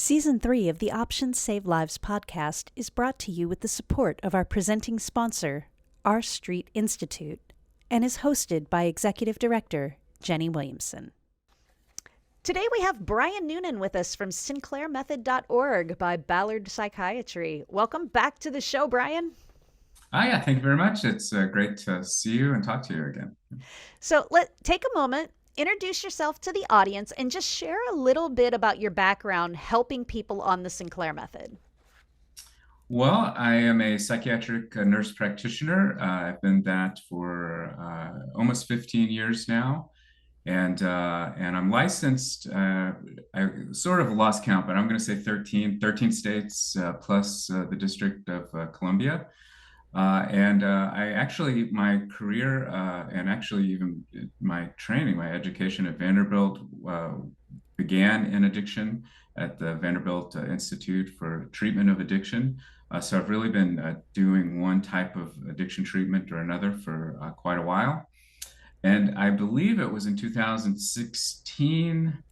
Season 3 of the Options Save Lives podcast is brought to you with the support of our presenting sponsor, R Street Institute, and is hosted by Executive Director Jenny Williamson. Today we have Brian Noonan with us from SinclairMethod.org by Ballard Psychiatry. Welcome back to the show, Brian. Yeah, thank you very much. It's great to see you and talk to you again. So take a moment, introduce yourself to the audience, and just share a little bit about your background helping people on the Sinclair Method. Well, I am a psychiatric nurse practitioner. I've been that for almost 15 years now. And I'm licensed, I sort of lost count, but I'm going to say 13 states plus the District of Columbia. I actually, my career and actually even my training, my education at Vanderbilt began in addiction at the Vanderbilt Institute for Treatment of Addiction. So I've really been doing one type of addiction treatment or another for quite a while. And I believe it was in 2016,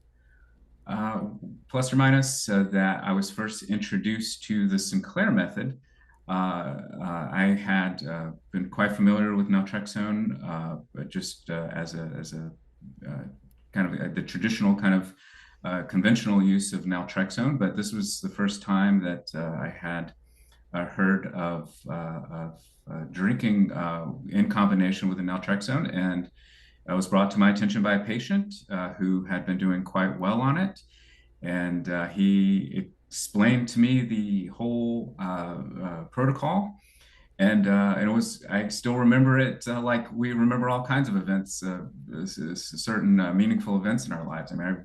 plus or minus, that I was first introduced to the Sinclair Method. I had been quite familiar with naltrexone, but just as a kind of the traditional kind of conventional use of naltrexone. But this was the first time that I had heard of drinking in combination with the naltrexone, and it was brought to my attention by a patient who had been doing quite well on it, and he explained to me the whole protocol, and it was, I still remember it like we remember all kinds of events, certain meaningful events in our lives. I mean, I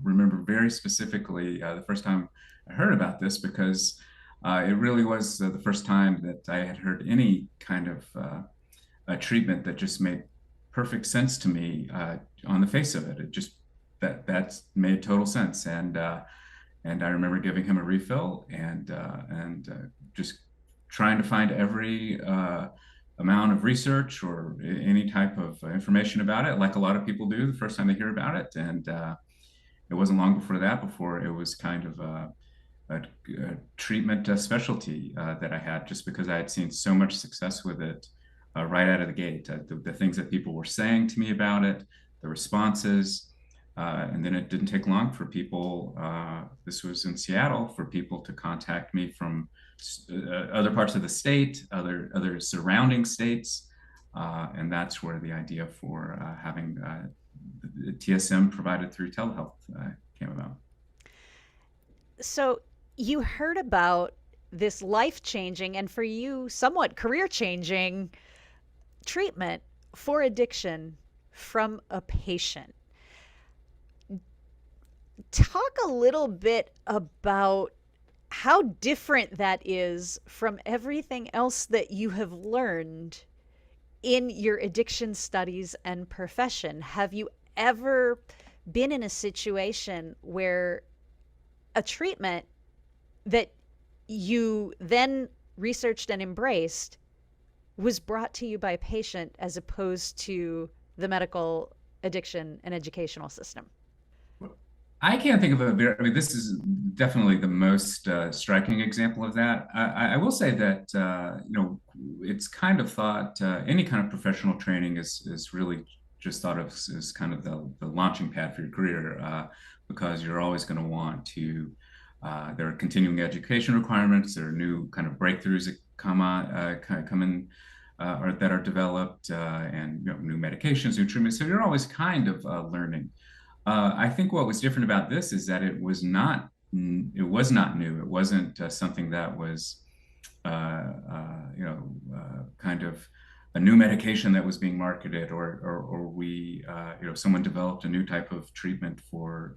remember very specifically the first time I heard about this, because it really was the first time that I had heard any kind of a treatment that just made perfect sense to me on the face of it. It just, that made total sense. And I remember giving him a refill and just trying to find every amount of research or any type of information about it, like a lot of people do the first time they hear about it. And it wasn't long before that, before it was kind of a treatment specialty that I had, just because I had seen so much success with it right out of the gate. The things that people were saying to me about it, the responses, and then it didn't take long for people, this was in Seattle, for people to contact me from other parts of the state, other surrounding states, and that's where the idea for having the TSM provided through telehealth came about. So you heard about this life-changing and for you somewhat career-changing treatment for addiction from a patient. Talk a little bit about how different that is from everything else that you have learned in your addiction studies and profession. Have you ever been in a situation where a treatment that you then researched and embraced was brought to you by a patient as opposed to the medical addiction and educational system? I can't think of I mean, this is definitely the most striking example of that. I will say that, it's kind of thought, any kind of professional training is really just thought of as kind of the launching pad for your career, because you're always going to want to, there are continuing education requirements, there are new kind of breakthroughs that come in, or that are developed, and new medications, new treatments. So you're always kind of learning. I think what was different about this is that it was not new. It wasn't something that was, kind of a new medication that was being marketed, or we, someone developed a new type of treatment for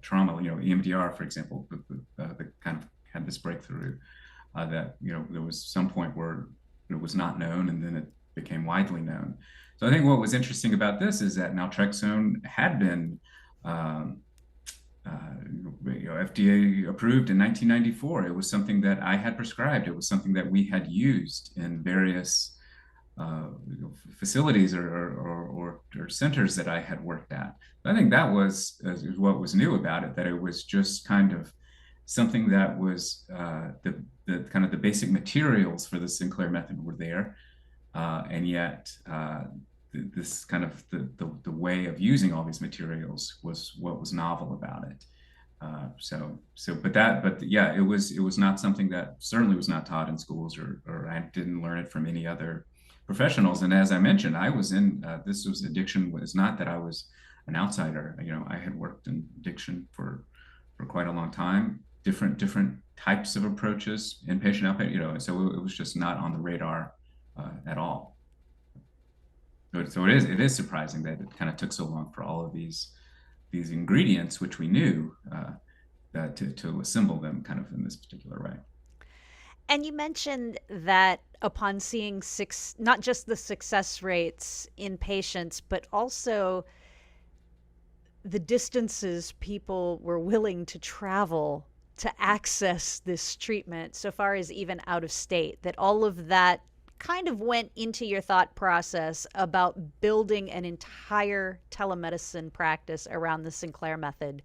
trauma. EMDR, for example, that kind of had this breakthrough that there was some point where it was not known, and then it became widely known. So I think what was interesting about this is that naltrexone had been FDA approved in 1994. It was something that I had prescribed. It was something that we had used in various facilities or centers that I had worked at. I think that was what was new about it, that it was just kind of something that was the kind of the basic materials for the Sinclair method were there, and yet this kind of the way of using all these materials was what was novel about it. But yeah, it was not something that certainly was not taught in schools, or I didn't learn it from any other professionals. And as I mentioned, I was in this was addiction was not that I was an outsider. I had worked in addiction for quite a long time, different types of approaches, inpatient, outpatient, so it was just not on the radar at all. So it is surprising that it kind of took so long for all of these ingredients, which we knew, to assemble them kind of in this particular way. And you mentioned that upon seeing not just the success rates in patients, but also the distances people were willing to travel to access this treatment, so far as even out of state, that all of that kind of went into your thought process about building an entire telemedicine practice around the Sinclair method.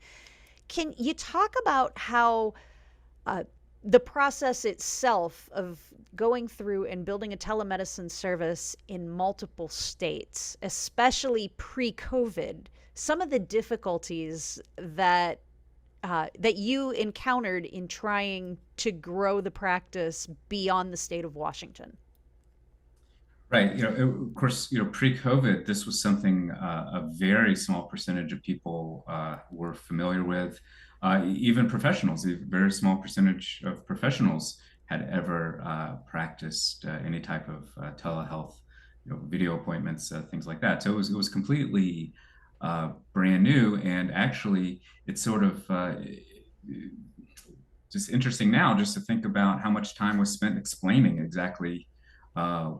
Can you talk about how the process itself of going through and building a telemedicine service in multiple states, especially pre-COVID, some of the difficulties that you encountered in trying to grow the practice beyond the state of Washington? Right. Of course, pre-COVID, this was something a very small percentage of people were familiar with. Even professionals, a very small percentage of professionals had ever practiced any type of telehealth, video appointments, things like that. So it was completely brand new, and actually, it's sort of just interesting now just to think about how much time was spent explaining exactly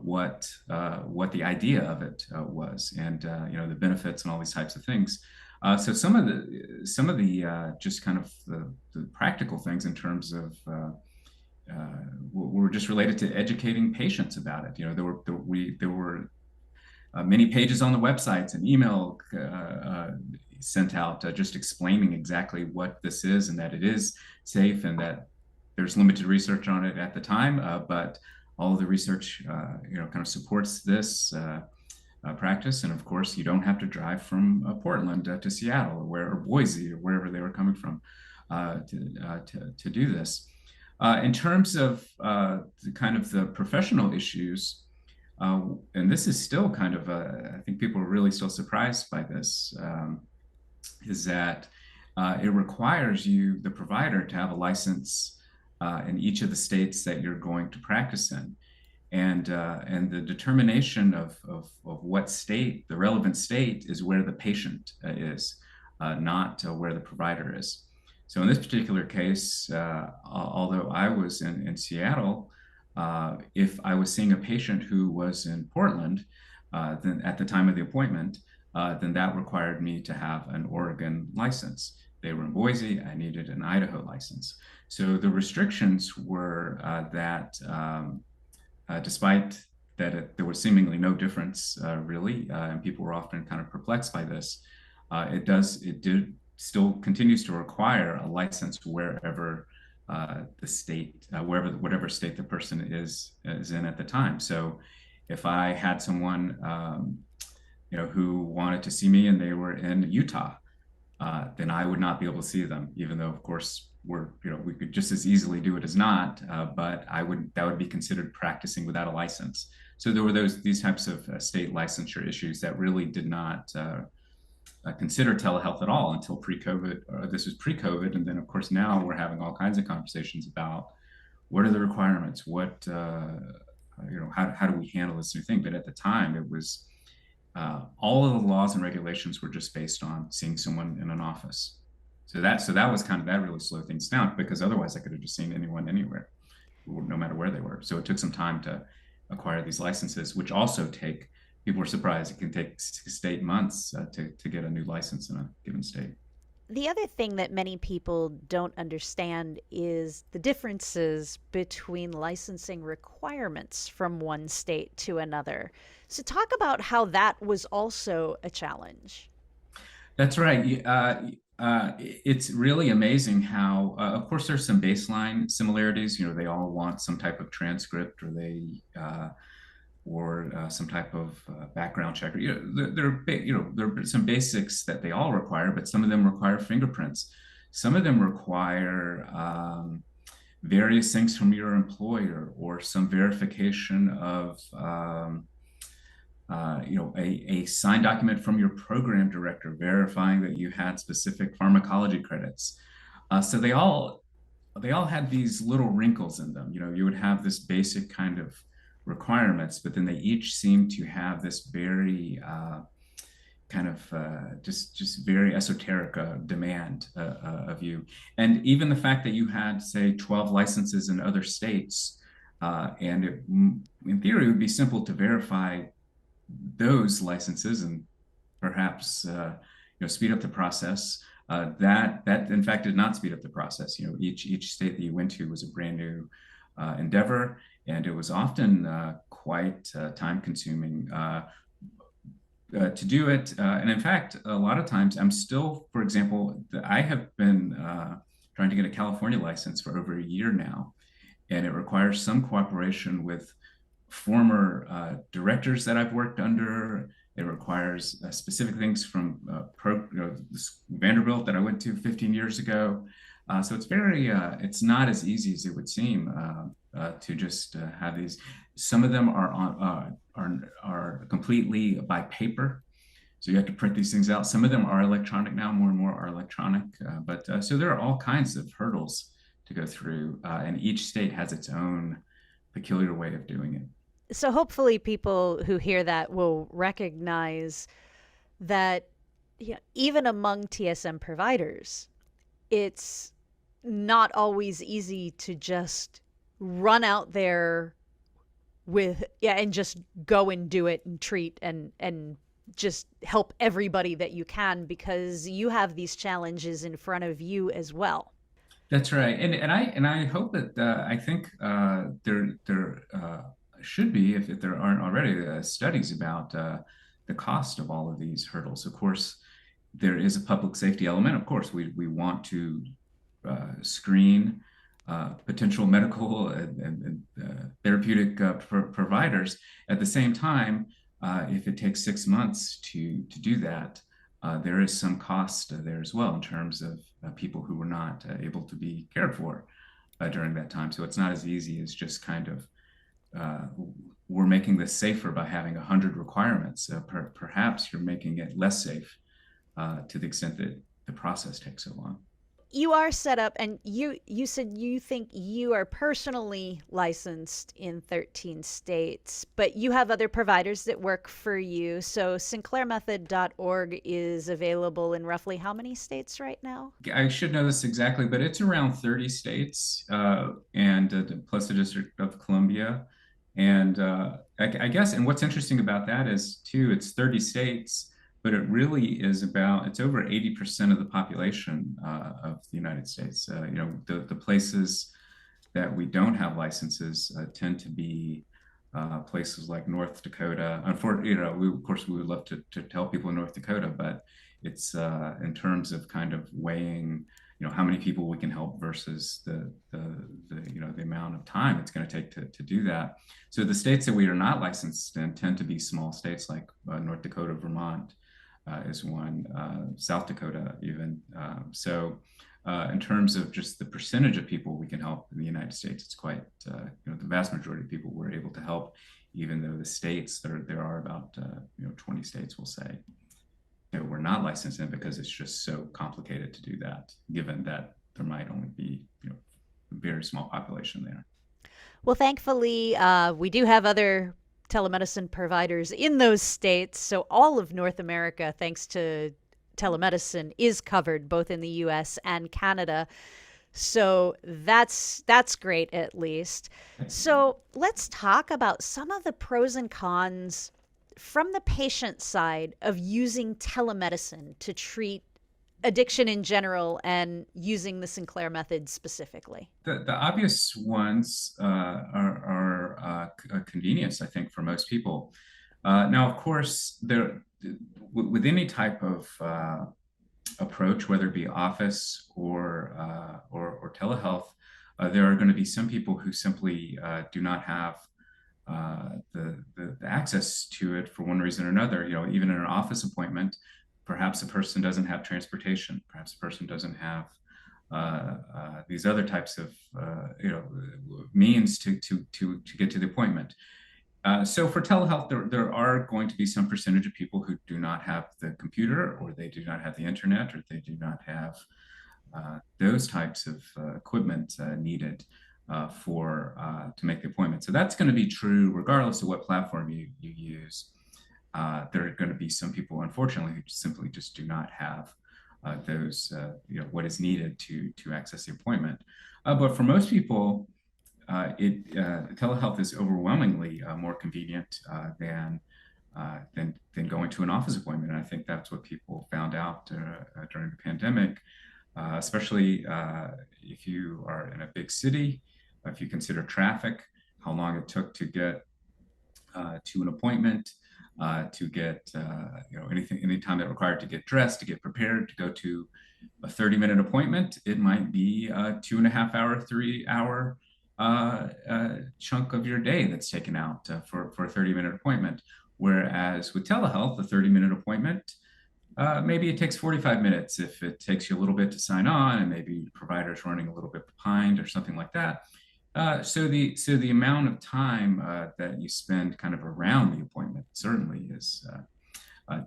what the idea of it was, and the benefits and all these types of things. So some of the just kind of the practical things in terms of were just related to educating patients about it. There were many pages on the websites and email sent out just explaining exactly what this is, and that it is safe, and that there's limited research on it at the time, but all of the research kind of supports this practice. And of course, you don't have to drive from Portland to Seattle, or Boise, or wherever they were coming from to do this. In terms of the professional issues, and this is still kind of I think people are really still surprised by this, is that it requires you, the provider, to have a license in each of the states that you're going to practice in. And the determination of what state, the relevant state, is where the patient is, not where the provider is. So in this particular case, although I was in Seattle, if I was seeing a patient who was in Portland, then at the time of the appointment, then that required me to have an Oregon license. They were in Boise, I needed an Idaho license. So the restrictions were that despite that there was seemingly no difference really, and people were often kind of perplexed by this, it still continues to require a license wherever the state, whatever state the person is in at the time. So if I had someone who wanted to see me and they were in Utah, then I would not be able to see them, even though, of course, we could just as easily do it as not, but that would be considered practicing without a license. So there were these types of state licensure issues that really did not consider telehealth at all until pre-COVID. This was pre-COVID, and then of course now we're having all kinds of conversations about what are the requirements, how do we handle this new thing? But at the time, it was all of the laws and regulations were just based on seeing someone in an office. So that was kind of, that really slowed things down, because otherwise I could have just seen anyone anywhere, no matter where they were. So it took some time to acquire these licenses, which also people were surprised, it can take 6 to 8 months to get a new license in a given state. The other thing that many people don't understand is the differences between licensing requirements from one state to another. So talk about how that was also a challenge. That's right. It's really amazing how, of course, there's some baseline similarities. They all want some type of transcript, or some type of background check. There are some basics that they all require, but some of them require fingerprints. Some of them require various things from your employer, or some verification of a signed document from your program director verifying that you had specific pharmacology credits. So they all had these little wrinkles in them. You would have this basic kind of requirements, but then they each seem to have this very kind of just very esoteric demand of you. And even the fact that you had, say, 12 licenses in other states, and in theory, it would be simple to verify those licenses and perhaps speed up the process. That in fact did not speed up the process. Each state that you went to was a brand new endeavor, and it was often quite time consuming to do it. And in fact, a lot of times I'm still, for example, I have been trying to get a California license for over a year now, and it requires some cooperation with former directors that I've worked under. It requires specific things from Vanderbilt that I went to 15 years ago. So it's not as easy as it would seem to just have these. Some of them are completely by paper, so you have to print these things out. Some of them are electronic now. More and more are electronic. But so there are all kinds of hurdles to go through, and each state has its own peculiar way of doing it. So hopefully people who hear that will recognize that, even among TSM providers, it's not always easy to just run out there and just go and do it and treat and just help everybody that you can, because you have these challenges in front of you as well. That's right, and I hope that I think there should be, if there aren't already, studies about the cost of all of these hurdles. Of course, there is a public safety element. Of course, we want to screen potential medical and therapeutic providers. At the same time, if it takes 6 months to do that, there is some cost there as well in terms of people who were not able to be cared for during that time. So it's not as easy as just kind of we're making this safer by having 100 requirements. Perhaps you're making it less safe to the extent that the process takes so long. You are set up, and you said you think you are personally licensed in 13 states, but you have other providers that work for you. So sinclairmethod.org is available in roughly how many states right now? I should know this exactly, but it's around 30 states, and plus the District of Columbia. And I guess, and what's interesting about that is too, it's 30 states, but it's over 80% of the population of the United States. The places that we don't have licenses tend to be places like North Dakota. Unfortunately, of course, we would love to tell people in North Dakota, but it's in terms of kind of weighing, how many people we can help versus the amount of time it's going to take to do that. So the states that we are not licensed in tend to be small states like North Dakota, Vermont is one, South Dakota even. So in terms of just the percentage of people we can help in the United States, it's quite, the vast majority of people we're able to help, even though the states, there are about 20 states, we'll say, we're not licensed in, because it's just so complicated to do that, given that there might only be a very small population there. Well, thankfully, we do have other telemedicine providers in those states. So all of North America, thanks to telemedicine, is covered both in the US and Canada. So that's great, at least. So let's talk about some of the pros and cons from the patient side of using telemedicine to treat addiction in general and using the Sinclair method specifically. The obvious ones are convenience, I think, for most people. Now, of course, with any type of approach, whether it be office or telehealth, there are going to be some people who simply do not have the access to it for one reason or another. Even in an office appointment, perhaps a person doesn't have transportation, perhaps a person doesn't have these other types of means to get to the appointment. So for telehealth, there are going to be some percentage of people who do not have the computer, or they do not have the internet, or they do not have those types of equipment needed to make the appointment. So that's going to be true regardless of what platform you use. There are going to be some people, unfortunately, who simply just do not have what is needed to access the appointment. But for most people, telehealth is overwhelmingly more convenient than going to an office appointment. And I think that's what people found out during the pandemic, especially if you are in a big city. If you consider traffic, how long it took to get to an appointment, to get any time that required to get dressed, to get prepared, to go to a 30-minute appointment, it might be a 2.5 hour, 3 hour chunk of your day that's taken out for a 30-minute appointment. Whereas with telehealth, a 30-minute appointment, maybe it takes 45 minutes if it takes you a little bit to sign on, and maybe the provider's running a little bit behind or something like that. So the amount of time that you spend kind of around the appointment certainly is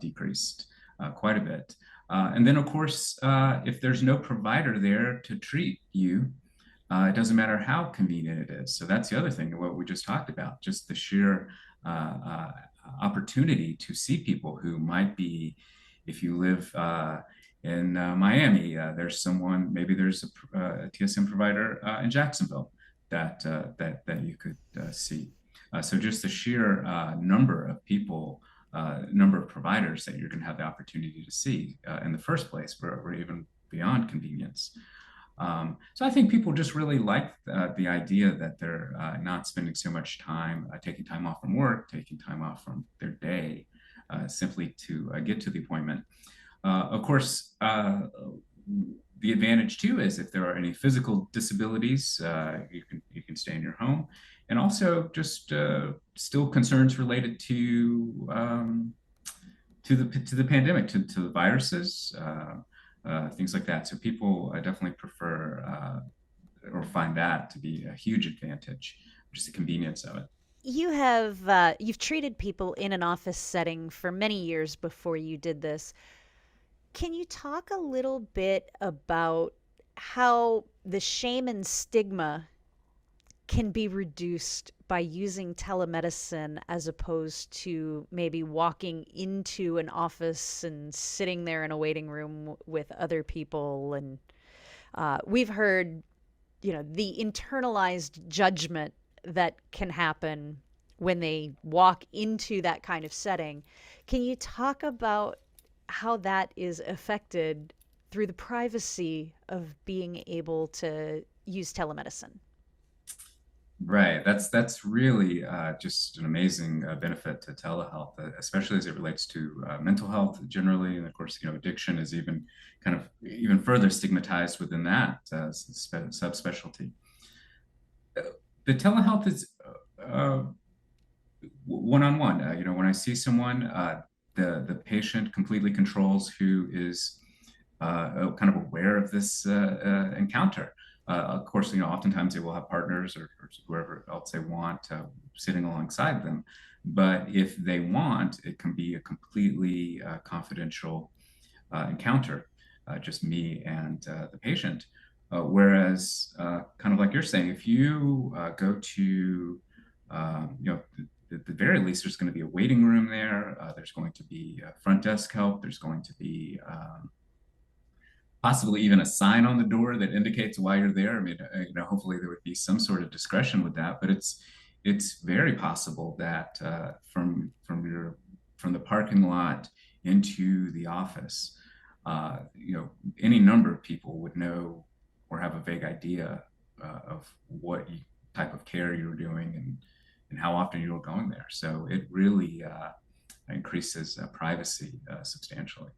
decreased quite a bit. And then, of course, if there's no provider there to treat you, it doesn't matter how convenient it is. So that's the other thing, what we just talked about, just the sheer opportunity to see people who might be, if you live in Miami, there's maybe there's a TSM provider in Jacksonville that you could see. So just the sheer number of people, number of providers that you're going to have the opportunity to see in the first place, or even beyond convenience. So I think people just really like the idea that they're not spending so much time taking time off from work, taking time off from their day, simply to get to the appointment. Of course, the advantage too is if there are any physical disabilities, you can stay in your home, and also just still concerns related to the pandemic, to the viruses. Things like that. So people definitely prefer or find that to be a huge advantage, just the convenience of it. You've treated people in an office setting for many years before you did this. Can you talk a little bit about how the shame and stigma can be reduced by using telemedicine as opposed to maybe walking into an office and sitting there in a waiting room with other people? And we've heard, the internalized judgment that can happen when they walk into that kind of setting. Can you talk about how that is affected through the privacy of being able to use telemedicine? Right. That's really just an amazing benefit to telehealth, especially as it relates to mental health generally, and of course, addiction is even further stigmatized within that subspecialty. The telehealth is one-on-one. When I see someone, the patient completely controls who is kind of aware of this encounter. Of course, oftentimes they will have partners or whoever else they want sitting alongside them. But if they want, it can be a completely confidential encounter, just me and the patient. Whereas, kind of like you're saying, if you go to, at the very least, there's going to be a waiting room there. There's going to be front desk help. There's going to be possibly even a sign on the door that indicates why you're there. I mean, hopefully there would be some sort of discretion with that, but it's very possible that from the parking lot into the office, any number of people would know or have a vague idea of what type of care you're doing and how often you're going there. So it really increases privacy substantially.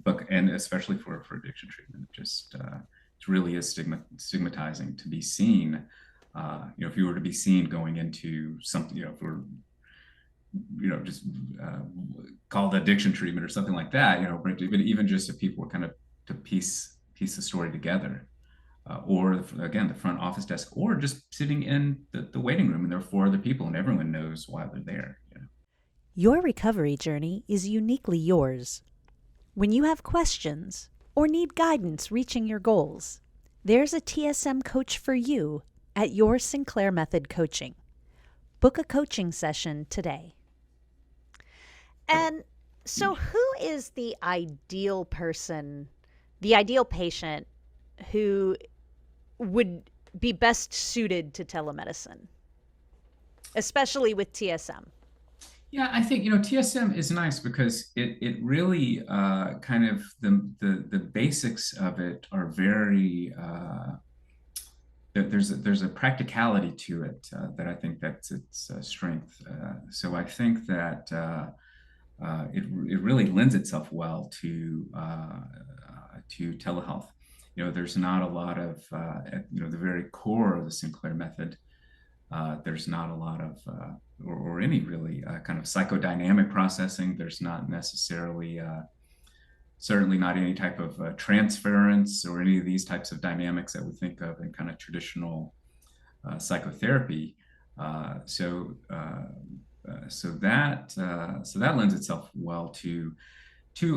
but and especially for addiction treatment, it really is stigmatizing to be seen. If you were to be seen going into something, if we're just called addiction treatment or something like that, but even just if people were kind of to piece the story together, or again the front office desk, or just sitting in the waiting room and there are four other people and everyone knows why they're there. Your recovery journey is uniquely yours. When you have questions or need guidance reaching your goals, there's a TSM coach for you at your Sinclair Method Coaching. Book a coaching session today. And so, who is the ideal person, the ideal patient who would be best suited to telemedicine, especially with TSM? Yeah, I think TSM is nice because it really kind of the basics of it are very there's a practicality to it that I think that's its strength. So I think that it really lends itself well to telehealth. There's not a lot of the very core of the Sinclair method. There's not a lot of or any really kind of psychodynamic processing. There's not necessarily certainly not any type of transference or any of these types of dynamics that we think of in kind of traditional psychotherapy. So that lends itself well to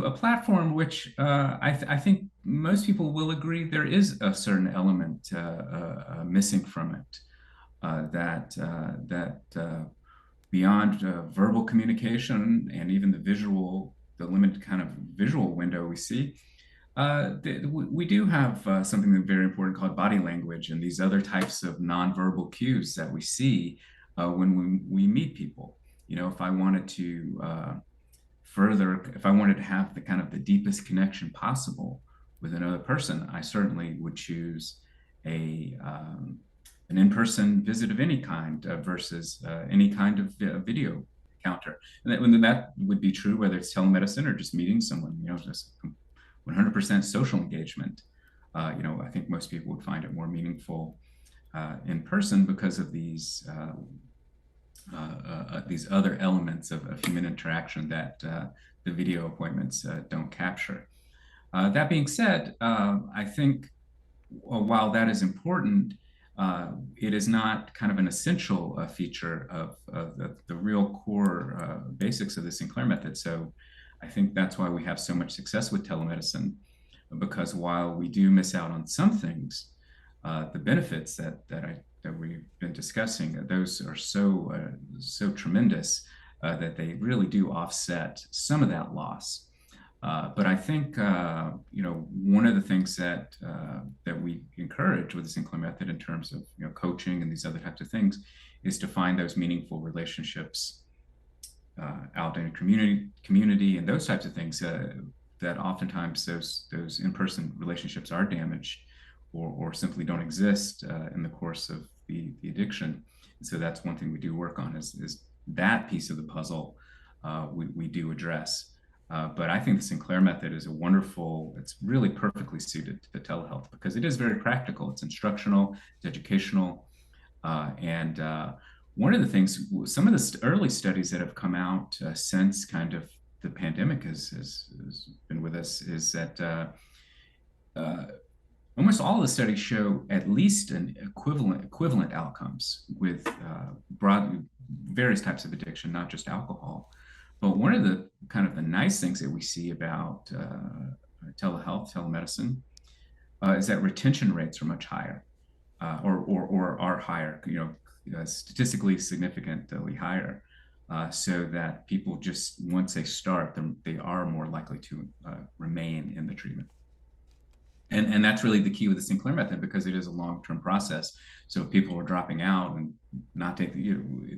a platform which I think most people will agree there is a certain element missing from it. That beyond verbal communication and even the limited kind of visual window we see, we do have something very important called body language and these other types of nonverbal cues that we see when we meet people. If I wanted to if I wanted to have the kind of the deepest connection possible with another person, I certainly would choose an in-person visit of any kind versus any kind of video encounter. And that would be true whether it's telemedicine or just meeting someone, just 100% social engagement. I think most people would find it more meaningful in person because of these other elements of human interaction that the video appointments don't capture. That being said, I think while that is important, it is not kind of an essential feature of the real core basics of the Sinclair method. So I think that's why we have so much success with telemedicine, because while we do miss out on some things, the benefits that we've been discussing, those are so tremendous that they really do offset some of that loss. But I think one of the things that we encourage with the Sinclair method in terms of coaching and these other types of things is to find those meaningful relationships out in a community and those types of things that oftentimes those in-person relationships are damaged or simply don't exist in the course of the addiction. And so that's one thing we do work on is that piece of the puzzle we do address. But I think the Sinclair method is it's really perfectly suited to telehealth because it is very practical. It's instructional, it's educational. And one of the things, some of the early studies that have come out since kind of the pandemic has been with us is that almost all of the studies show at least an equivalent outcomes with various types of addiction, not just alcohol. But one of the kind of the nice things that we see about telemedicine, is that retention rates are much higher, or are higher, statistically significantly higher, so that people just once they start, they are more likely to remain in the treatment. And that's really the key with the Sinclair method because it is a long-term process. So if people are dropping out and not taking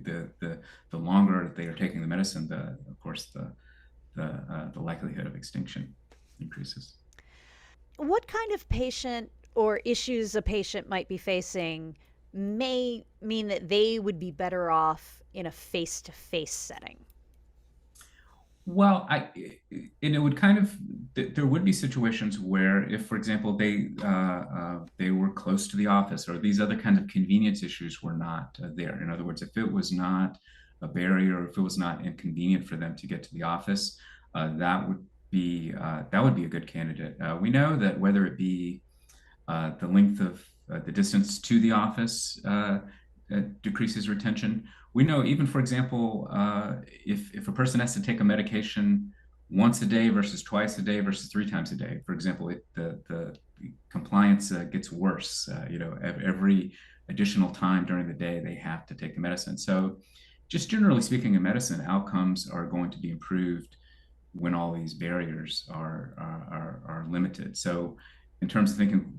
the longer they are taking the medicine, of course the likelihood of extinction increases. What kind of patient or issues a patient might be facing may mean that they would be better off in a face-to-face setting? Well, and it would kind of, there would be situations where if, for example, they were close to the office, or these other kinds of convenience issues were not there. In other words, if it was not a barrier, or if it was not inconvenient for them to get to the office, that would be a good candidate. We know that whether it be the length of the distance to the office decreases retention. We know even, for example, if a person has to take a medication once a day versus twice a day versus 3 times a day, for example, the compliance gets worse. Every additional time during the day they have to take the medicine. So just generally speaking, in medicine, outcomes are going to be improved when all these barriers are limited. So in terms of thinking,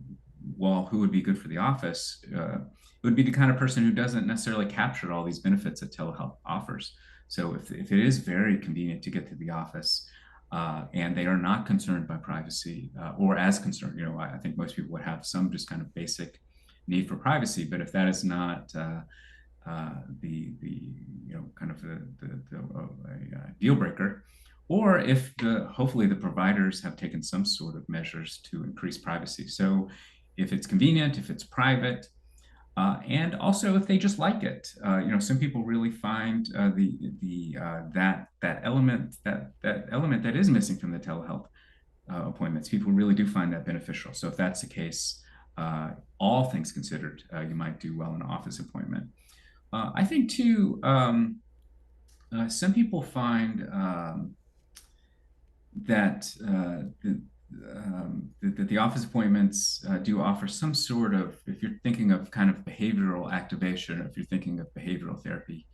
well, who would be good for the office? It would be the kind of person who doesn't necessarily capture all these benefits that telehealth offers. So if it is very convenient to get to the office, and they are not concerned by privacy, or as concerned, I think most people would have some just kind of basic need for privacy. But if that is not the kind of a deal breaker, or if hopefully the providers have taken some sort of measures to increase privacy. So if it's convenient, if it's private, and also if they just like it. Some people really find that element that is missing from the telehealth appointments. People really do find that beneficial. So if that's the case, all things considered, you might do well in an office appointment. I think too, some people find that the office appointments do offer some sort of, if you're thinking of kind of behavioral activation, or if you're thinking of behavioral therapy,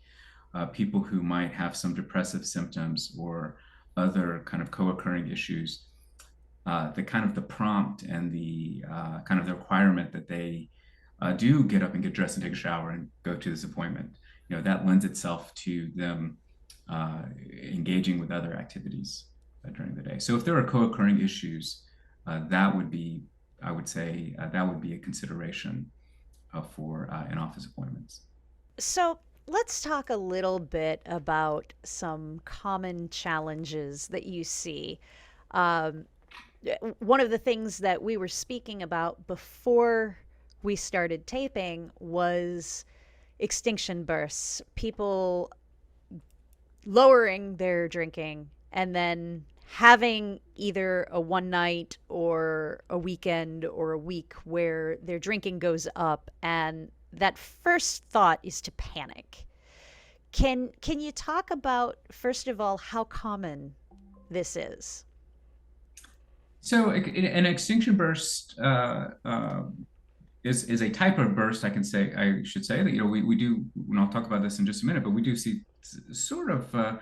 people who might have some depressive symptoms or other kind of co-occurring issues, the prompt and the kind of the requirement that they do get up and get dressed and take a shower and go to this appointment, that lends itself to them engaging with other activities during the day. So if there are co-occurring issues, that would be, I would say, that would be a consideration for in-office appointments. So let's talk a little bit about some common challenges that you see. Um, One of the things that we were speaking about before we started taping was extinction bursts, people lowering their drinking and then having either a one night or a weekend or a week where their drinking goes up, and that first thought is to panic. Can you talk about, first of all, how common this is? So an extinction burst is a type of burst. I should say that we do, and I'll talk about this in just a minute, but we do see sort of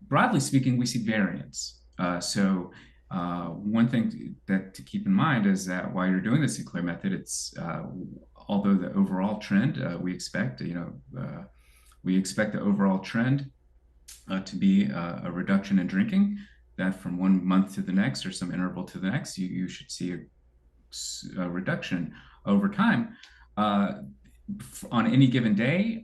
broadly speaking, we see variance. So one thing to keep in mind is that while you're doing the Sinclair method, it's although the overall trend we expect the overall trend to be a reduction in drinking, that from 1 month to the next or some interval to the next, you should see a reduction over time. On any given day,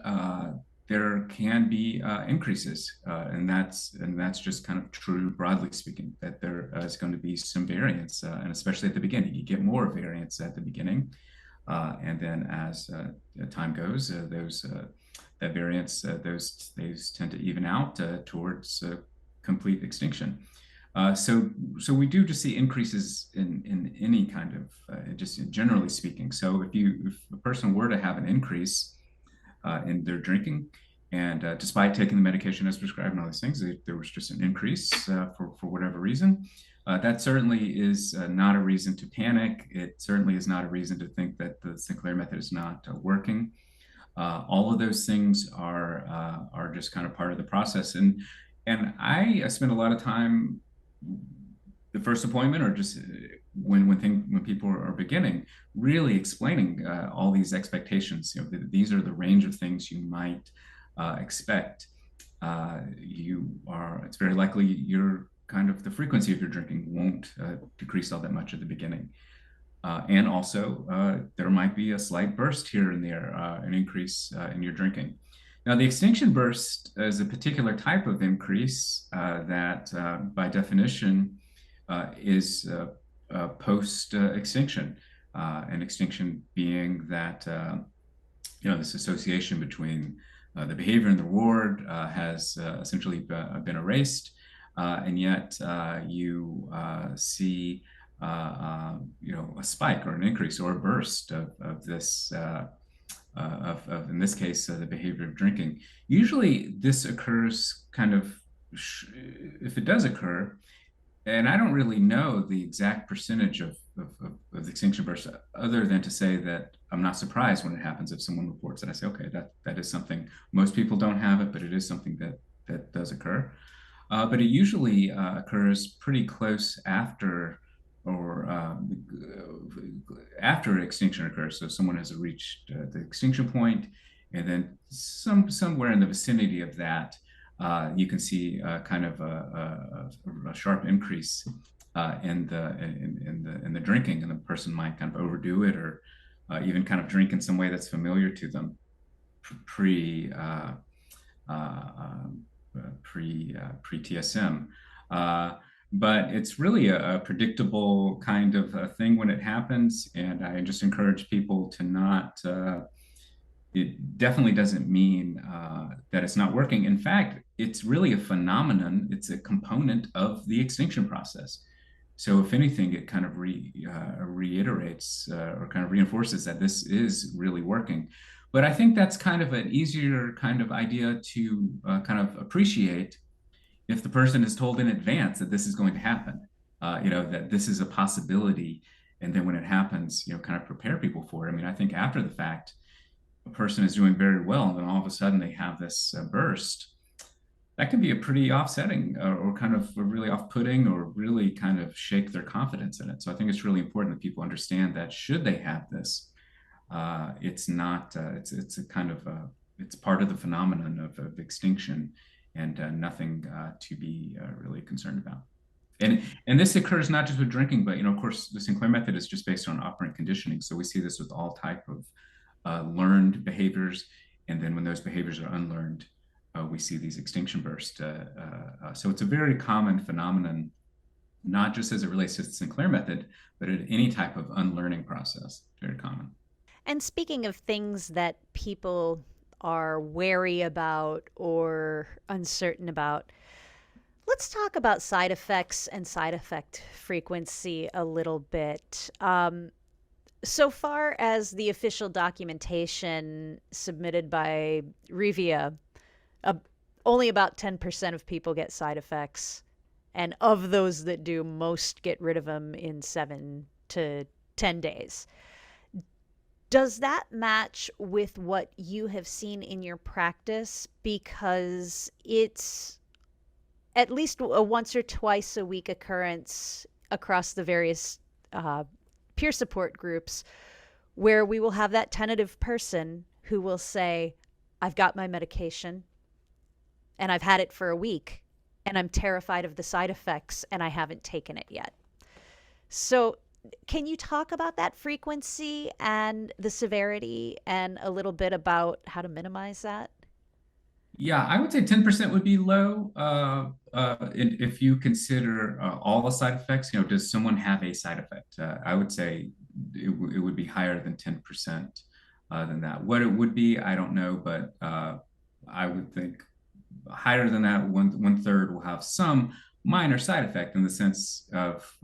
there can be increases, and that's just kind of true, broadly speaking, that there is going to be some variance, and especially at the beginning, you get more variance at the beginning, and then as time goes, that variance, those tend to even out towards complete extinction. So we do just see increases in any kind of, just generally speaking. So if a person were to have an increase in their drinking, and despite taking the medication as prescribed and all these things, there was just an increase for whatever reason, that certainly is not a reason to panic. It certainly is not a reason to think that the Sinclair method is not working. All of those things are just kind of part of the process. And I spend a lot of time, the first appointment, or just when people are beginning, really explaining all these expectations. These are the range of things you might expect. It's very likely the frequency of your drinking won't decrease all that much at the beginning. And also, there might be a slight burst here and there, an increase in your drinking. Now, the extinction burst is a particular type of increase that, by definition, is post-extinction. And extinction being that this association between the behavior and the reward has essentially been erased, and yet you see a spike or an increase or a burst of this. In this case, the behavior of drinking. Usually this occurs kind of, if it does occur, and I don't really know the exact percentage of the extinction burst, other than to say that I'm not surprised when it happens. If someone reports it, I say, okay, that is something. Most people don't have it, but it is something that does occur. But it usually occurs pretty close after or after extinction occurs. So someone has reached the extinction point, and then somewhere in the vicinity of that, you can see kind of a sharp increase in the drinking, and the person might kind of overdo it, or even kind of drink in some way that's familiar to them pre TSM. But it's really a predictable kind of thing when it happens, and I just encourage people to not. It definitely doesn't mean that it's not working. In fact, it's really a phenomenon. It's a component of the extinction process. So if anything, it kind of reiterates or kind of reinforces that this is really working. But I think that's kind of an easier kind of idea to kind of appreciate if the person is told in advance that this is going to happen, that this is a possibility. And then when it happens, kind of prepare people for it. I mean, I think after the fact, a person is doing very well, and then all of a sudden they have this burst. That can be a pretty offsetting or kind of really off-putting, or really kind of shake their confidence in it. So I think it's really important that people understand that should they have this, it's not, it's a kind of, it's part of the phenomenon of extinction, and nothing to be really concerned about. And this occurs not just with drinking, but, of course, the Sinclair method is just based on operant conditioning. So we see this with all type of learned behaviors, and then when those behaviors are unlearned, we see these extinction bursts. So it's a very common phenomenon, not just as it relates to the Sinclair method, but at any type of unlearning process. Very common. And speaking of things that people are wary about or uncertain about, let's talk about side effects and side effect frequency a little bit. So far as the official documentation submitted by Revia, only about 10% of people get side effects. And of those that do, most get rid of them in 7 to 10 days. Does that match with what you have seen in your practice? Because it's at least a once or twice a week occurrence across the various peer support groups, where we will have that tentative person who will say, I've got my medication and I've had it for a week and I'm terrified of the side effects and I haven't taken it yet. So can you talk about that frequency and the severity, and a little bit about how to minimize that? Yeah, I would say 10% would be low. If you consider all the side effects, does someone have a side effect? I would say it would be higher than 10% than that. What it would be, I don't know, but I would think higher than that. One third will have some minor side effect, in the sense of,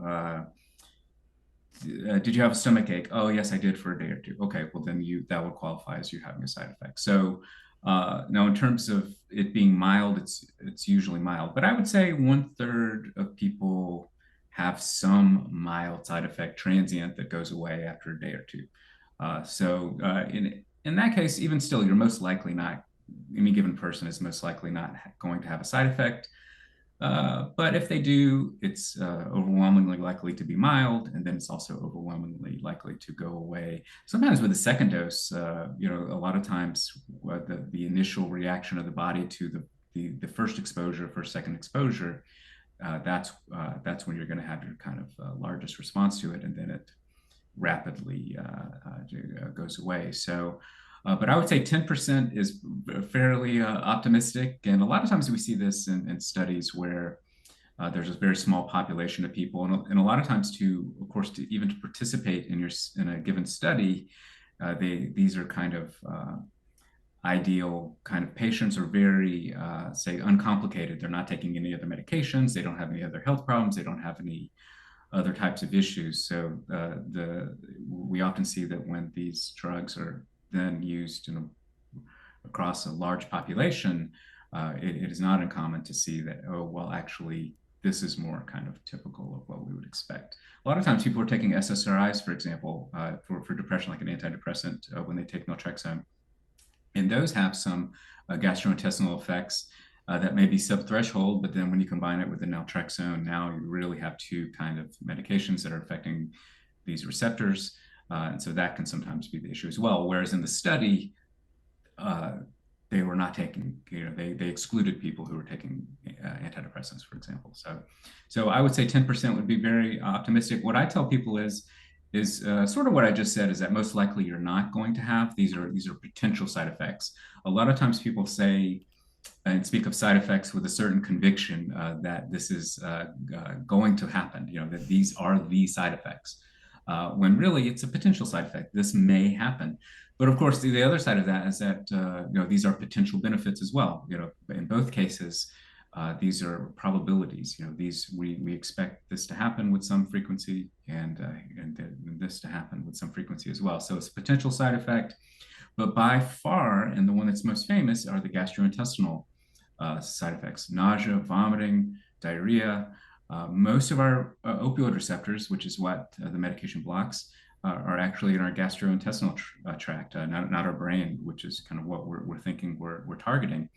did you have a stomach ache? Oh, yes, I did, for a day or two. Okay, well then that would qualify as you having a side effect. So now, in terms of it being mild, it's usually mild, but I would say 1/3 of people have some mild side effect, transient, that goes away after a day or two. So in that case, even still, you're most likely not, any given person is most likely not going to have a side effect. But if they do, it's overwhelmingly likely to be mild, and then it's also overwhelmingly likely to go away. Sometimes with the second dose, a lot of times the initial reaction of the body to the first exposure, second exposure, that's when you're going to have your kind of largest response to it, and then it rapidly goes away. So But I would say 10% is fairly optimistic. And a lot of times we see this in studies where there's a very small population of people. And a lot of times of course, even to participate in a given study, these are kind of ideal kind of patients, are very, say, uncomplicated. They're not taking any other medications. They don't have any other health problems. They don't have any other types of issues. So we often see that when these drugs are then used across a large population, it is not uncommon to see that, oh, well, actually, this is more kind of typical of what we would expect. A lot of times people are taking SSRIs, for example, for depression, like an antidepressant, when they take naltrexone. And those have some gastrointestinal effects that may be subthreshold, but then when you combine it with the naltrexone, now you really have two kind of medications that are affecting these receptors. And so that can sometimes be the issue as well. Whereas in the study, they were not taking, they excluded people who were taking antidepressants, for example. So I would say 10% would be very optimistic. What I tell people is sort of what I just said, is that most likely you're not going to have. These are potential side effects. A lot of times people say and speak of side effects with a certain conviction that this is going to happen, that these are the side effects, when really it's a potential side effect. This may happen. But of course, the other side of that is that these are potential benefits as well. In both cases, these are probabilities. We expect this to happen with some frequency, and this to happen with some frequency as well. So it's a potential side effect, but by far, and the one that's most famous, are the gastrointestinal side effects: nausea, vomiting, diarrhea. Most of our opioid receptors, which is what the medication blocks, are actually in our gastrointestinal tract, not our brain, which is kind of what we're thinking we're targeting.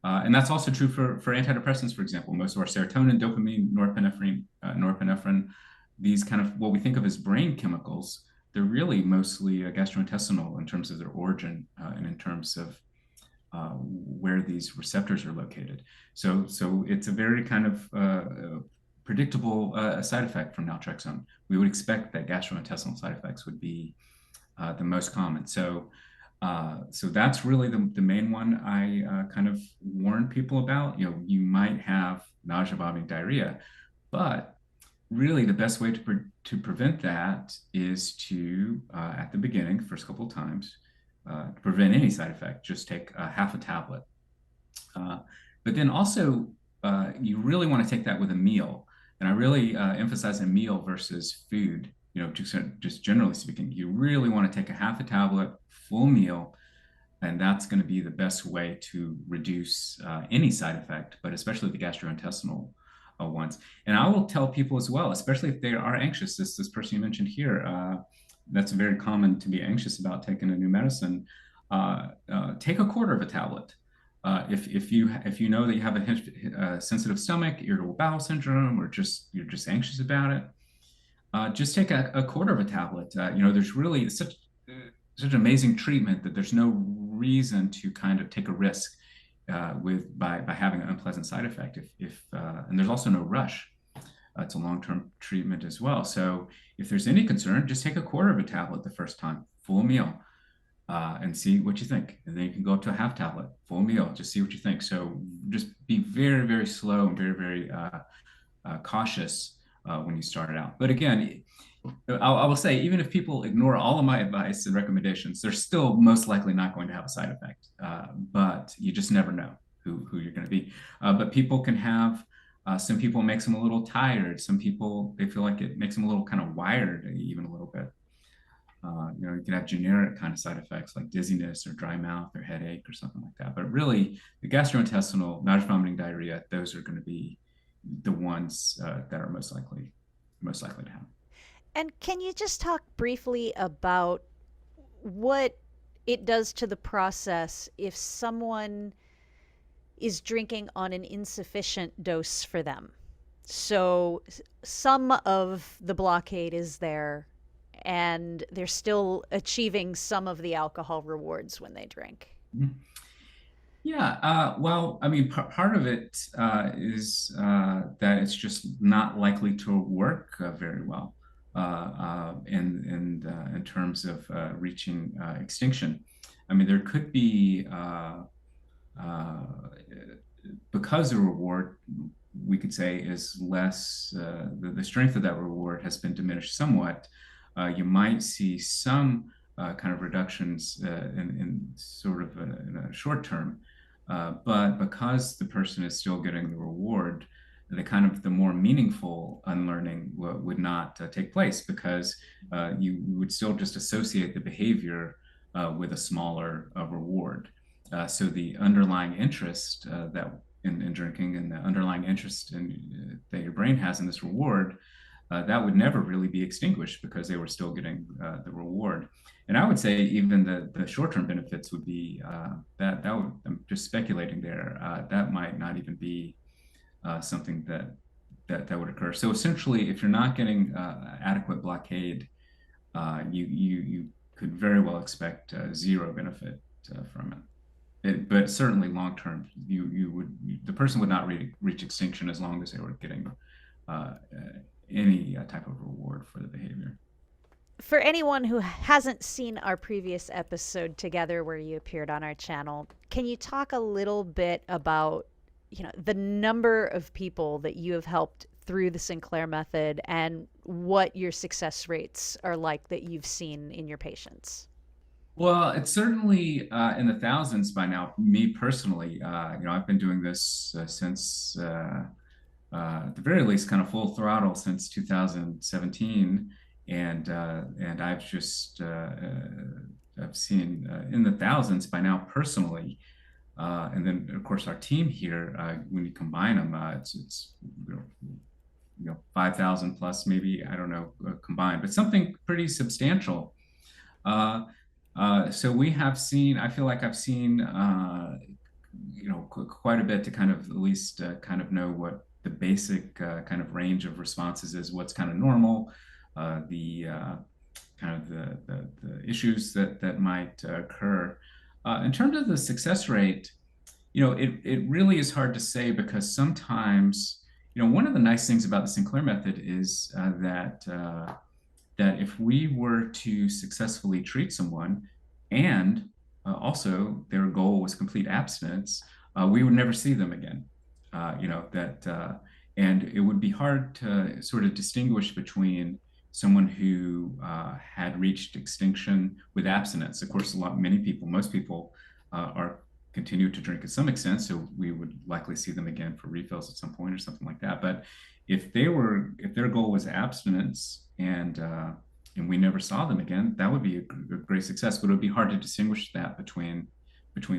And that's also true for antidepressants, for example. Most of our serotonin, dopamine, norepinephrine, these kind of what we think of as brain chemicals, they're really mostly gastrointestinal in terms of their origin and in terms of where these receptors are located. So it's a very kind of predictable side effect from naltrexone. We would expect that gastrointestinal side effects would be the most common. So that's really the main one I kind of warn people about. You might have nausea, vomiting, diarrhea, but really the best way to prevent that is to, at the beginning, first couple of times, to prevent any side effect, just take half a tablet. But then also, you really want to take that with a meal. And I really emphasize a meal versus food. Just generally speaking, you really want to take a half a tablet, full meal, and that's going to be the best way to reduce any side effect, but especially the gastrointestinal ones. And I will tell people as well, especially if they are anxious, this person you mentioned here, that's very common to be anxious about taking a new medicine. Take a quarter of a tablet. If you know that you have a sensitive stomach, irritable bowel syndrome, or you're just anxious about it, just take a quarter of a tablet. There's really such amazing treatment that there's no reason to kind of take a risk by having an unpleasant side effect. And there's also no rush. It's a long-term treatment as well. So if there's any concern, just take a quarter of a tablet the first time, full meal, and see what you think. And then you can go up to a half tablet, full meal, just see what you think. So just be very, very slow and very, very cautious when you start it out. But again, I will say, even if people ignore all of my advice and recommendations, they're still most likely not going to have a side effect. But you just never know who you're going to be. But people can have, some people it makes them a little tired. Some people, they feel like it makes them a little kind of wired, even a little bit. You can have generic kind of side effects like dizziness or dry mouth or headache or something like that. But really, the gastrointestinal, nausea, vomiting, diarrhea, those are going to be the ones that are most likely to happen. And can you just talk briefly about what it does to the process if someone is drinking on an insufficient dose for them? So some of the blockade is there, and they're still achieving some of the alcohol rewards when they drink. Mm-hmm. Yeah, well, I mean, part of it is that it's just not likely to work very well in terms of reaching extinction. I mean, there could be, because the reward, we could say, is less, the strength of that reward has been diminished somewhat. You might see some kind of reductions in sort of in a short term, but because the person is still getting the reward, the more meaningful unlearning would not take place, because you would still just associate the behavior with a smaller reward. So the underlying interest that in drinking, and the underlying interest that your brain has in this reward, that would never really be extinguished, because they were still getting the reward. And I would say even the short-term benefits would be that would, I'm just speculating there, that might not even be something that would occur. So essentially, if you're not getting adequate blockade, you could very well expect zero benefit from it. But certainly long term, the person would not reach extinction as long as they were getting any type of reward for the behavior. For anyone who hasn't seen our previous episode together where you appeared on our channel, can you talk a little bit about, the number of people that you have helped through the Sinclair Method, and what your success rates are like that you've seen in your patients? Well, it's certainly in the thousands by now. Me personally, I've been doing this since, at the very least, kind of full throttle since 2017, and I've seen in the thousands by now personally, and then of course our team here, when you combine them, it's 5,000 plus, maybe, I don't know, combined, but something pretty substantial. So we have seen, I feel like I've seen, quite a bit to kind of at least kind of know what the basic kind of range of responses is, what's kind of normal, the kind of the issues that might occur. In terms of the success rate, it really is hard to say, because sometimes, one of the nice things about the Sinclair Method is that if we were to successfully treat someone, and also their goal was complete abstinence, we would never see them again. And it would be hard to sort of distinguish between someone who had reached extinction with abstinence. Of course, most people continue to drink to some extent, so we would likely see them again for refills at some point or something like that. But if their goal was abstinence, and we never saw them again, that would be a great success. But it would be hard to distinguish that between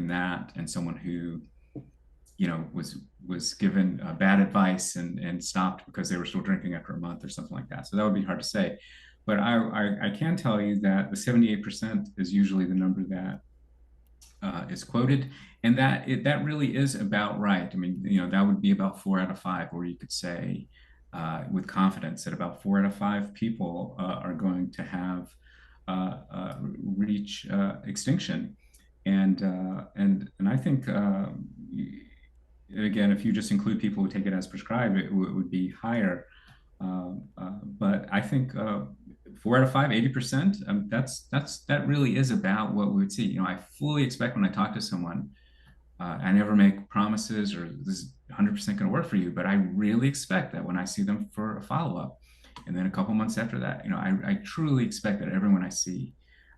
that and someone who, was given bad advice and stopped because they were still drinking after a month or something like that. So that would be hard to say. But I can tell you that the 78% is usually the number that is quoted, and that really is about right. I mean, that would be about 4 out of 5, where you could say with confidence that about 4 out of 5 people are going to have reach extinction, and I think again, if you just include people who take it as prescribed, it would be higher. But I think 4 out of 5, 80%. That really is about what we would see. I fully expect when I talk to someone, I never make promises or this is 100% going to work for you, but I really expect that when I see them for a follow-up, and then a couple months after that, I truly expect that everyone I see,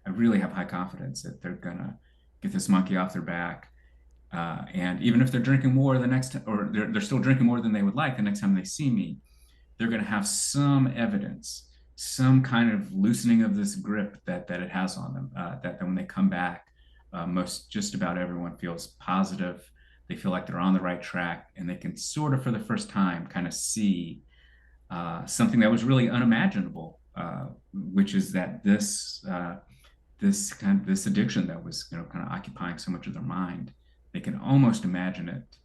I really have high confidence that they're gonna get this monkey off their back. And even if they're drinking more the next, or they're still drinking more than they would like the next time they see me, they're going to have some evidence, some kind of loosening of this grip that it has on them, that when they come back, just about everyone feels positive. They feel like they're on the right track, and they can sort of, for the first time, kind of see something that was really unimaginable, which is that this addiction that was kind of occupying so much of their mind, they can almost imagine it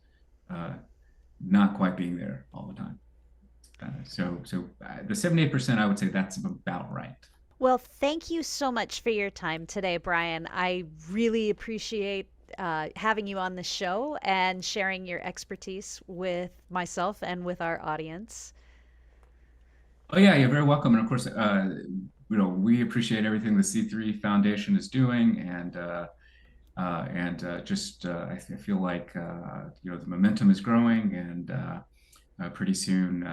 not quite being there all the time. So the 78%, I would say that's about right. Well, thank you so much for your time today, Brian. I really appreciate having you on the show and sharing your expertise with myself and with our audience. Oh yeah, you're very welcome. And of course, we appreciate everything the C3 Foundation is doing, and I feel like the momentum is growing, and pretty soon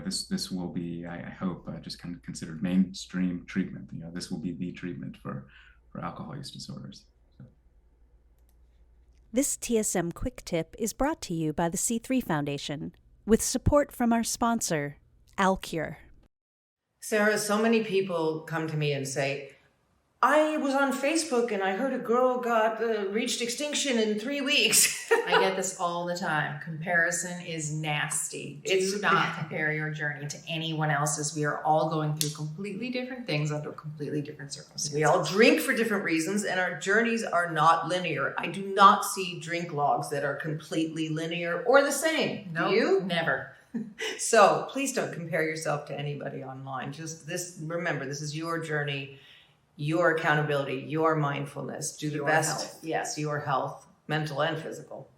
this will be, I hope, just kind of considered mainstream treatment. This will be the treatment for alcohol use disorders. So. This TSM Quick Tip is brought to you by the C3 Foundation with support from our sponsor, Alcure. Sarah, so many people come to me and say, I was on Facebook and I heard a girl got reached extinction in 3 weeks. I get this all the time. Comparison is nasty. Do not compare your journey to anyone else's. We are all going through completely different things under completely different circumstances. We all drink for different reasons, and our journeys are not linear. I do not see drink logs that are completely linear or the same. Nope, Do you? Never. So please don't compare yourself to anybody online. Remember, this is your journey, your accountability, your mindfulness. Do the Your best. health. Yes, your health, mental and physical.